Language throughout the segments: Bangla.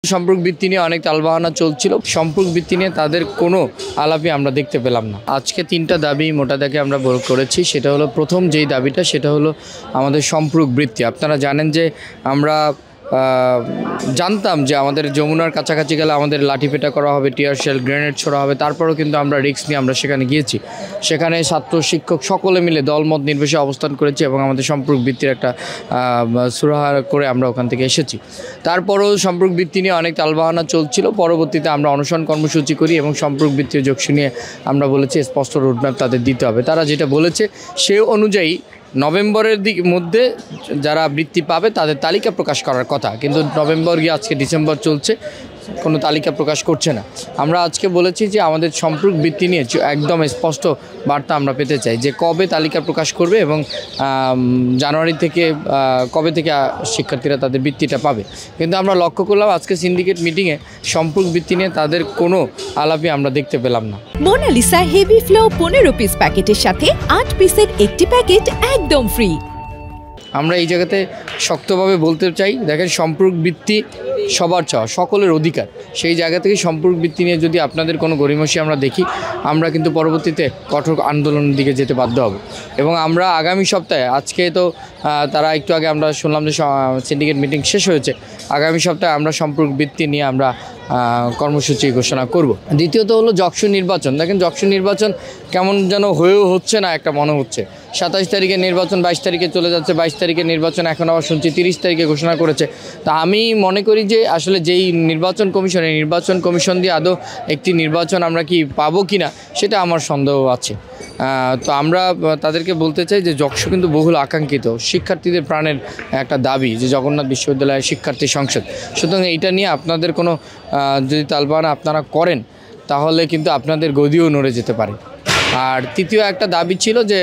সম্পর্ক ভিত্তি নিয়ে অনেক তালবাহানা চলছিল। সম্পর্ক ভিত্তি নিয়ে তাদের কোনো আলাপই আমরা দেখতে পেলাম না। আজকে 3টা দাবি মোটা দাগে আমরা করেছি। সেটা হলো, প্রথম যেই দাবিটা সেটা হলো আমাদের সম্পর্ক বৃত্তি। আপনারা জানেন যে আমরা জানতাম যে আমাদের যমুনার কাছাকাছি গেলে আমাদের লাঠিপেটা করা হবে, টিয়ার শেল, গ্রেনেড ছোড়া হবে। তারপরেও কিন্তু আমরা রিস্ক নিয়ে আমরা সেখানে গিয়েছি। সেখানে ছাত্র শিক্ষক সকলে মিলে দলমত নির্বিশেষে অবস্থান করেছি এবং আমাদের সম্পর্ক ভিত্তির একটা সুরাহা করে আমরা ওখান থেকে এসেছি। তারপরেও সম্পর্ক ভিত্তি নিয়ে অনেক তালবাহানা চলছিল। পরবর্তীতে আমরা অনশন কর্মসূচি করি এবং সম্পর্ক ভিত্তির যোগসূত্র নিয়ে আমরা বলেছি স্পষ্ট রোডম্যাপ তাদের দিতে হবে। তারা যেটা বলেছে সে অনুযায়ী নভেম্বরের মধ্যে যারা বৃত্তি পাবে তাদের তালিকা প্রকাশ করার কথা, কিন্তু নভেম্বর গিয়ে আজকে ডিসেম্বর চলছে, কোনো তালিকা প্রকাশ করছে না। আমরা আজকে বলেছি যে আমাদের সম্পর্ক বৃত্তি নিয়ে একদম স্পষ্ট বার্তা আমরা পেতে চাই যে কবে তালিকা প্রকাশ করবে এবং জানুয়ারি থেকে কবে থেকে শিক্ষার্থীরা তাদের বৃত্তিটা পাবে। কিন্তু আমরা লক্ষ্য করলাম আজকে সিন্ডিকেট মিটিংয়ে সম্পর্ক বৃত্তি নিয়ে তাদের কোনো আলাপই আমরা দেখতে পেলাম না। মোনালিসা হেভি ফ্লো 15 পিস প্যাকেটের সাথে 8 পিসের একটি প্যাকেট একদম ফ্রি। আমরা এই জায়গাতে শক্তভাবে বলতে চাই, দেখেন সম্পর্ক বৃত্তি সবার চাওয়া, সকলের অধিকার। সেই জায়গা থেকে সম্পর্ক বৃত্তি নিয়ে যদি আপনাদের কোনো গড়িমসি আমরা দেখি, আমরা কিন্তু পরবর্তীতে কঠোর আন্দোলনের দিকে যেতে বাধ্য হব। এবং আমরা আগামী সপ্তাহে, আজকে তো তারা একটু আগে আমরা শুনলাম যে সিন্ডিকেট মিটিং শেষ হয়েছে, আগামী সপ্তাহে আমরা সম্পর্ক বৃত্তি নিয়ে আমরা কর্মসূচি ঘোষণা করব। দ্বিতীয়ত হলো যকসু নির্বাচন। দেখেন যকসু নির্বাচন কেমন যেন হয়েও হচ্ছে না একটা মনে হচ্ছে। 27 তারিখে নির্বাচন, 22 তারিখে চলে যাচ্ছে, 22 তারিখে নির্বাচন, এখন আবার শুনছি 30 তারিখে ঘোষণা করেছে। তা আমি মনে করি যে আসলে যেই নির্বাচন কমিশন দিয়ে আদৌ একটি নির্বাচন আমরা কি পাবো কি না সেটা আমার সন্দেহ আছে। তো আমরা তাদেরকে বলতে চাই যে যকসু কিন্তু বহুল আকাঙ্ক্ষিত, শিক্ষার্থীদের প্রাণের একটা দাবি যে জগন্নাথ বিশ্ববিদ্যালয়ের শিক্ষার্থী সংসদ। সুতরাং এইটা নিয়ে আপনাদের কোনো যদি তালবাহানা আপনারা করেন তাহলে কিন্তু আপনাদের গদিও নড়ে যেতে পারে। আর তৃতীয় একটা দাবি ছিল যে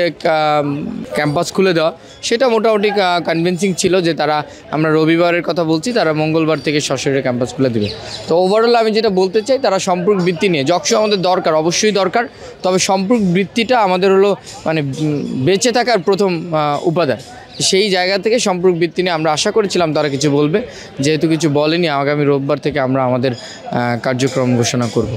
ক্যাম্পাস খুলে দেওয়া, সেটা মোটামুটি কনভিন্সিং ছিল যে তারা, আমরা রবিবারের কথা বলছি, তারা মঙ্গলবার থেকে সশরীরে ক্যাম্পাস খুলে দেবে। তো ওভারঅল আমি যেটা বলতে চাই, তারা সম্পর্ক বৃত্তি নিয়ে, যকসু আমাদের দরকার, অবশ্যই দরকার, তবে সম্পর্ক বৃত্তিটা আমাদের হলো মানে বেঁচে থাকার প্রথম উপাদান। সেই জায়গা থেকে সম্পর্ক বৃত্তি নিয়ে আমরা আশা করেছিলাম তারা কিছু বলবে, যেহেতু কিছু বলেনি, আগামী রোববার থেকে আমরা আমাদের কার্যক্রম ঘোষণা করব।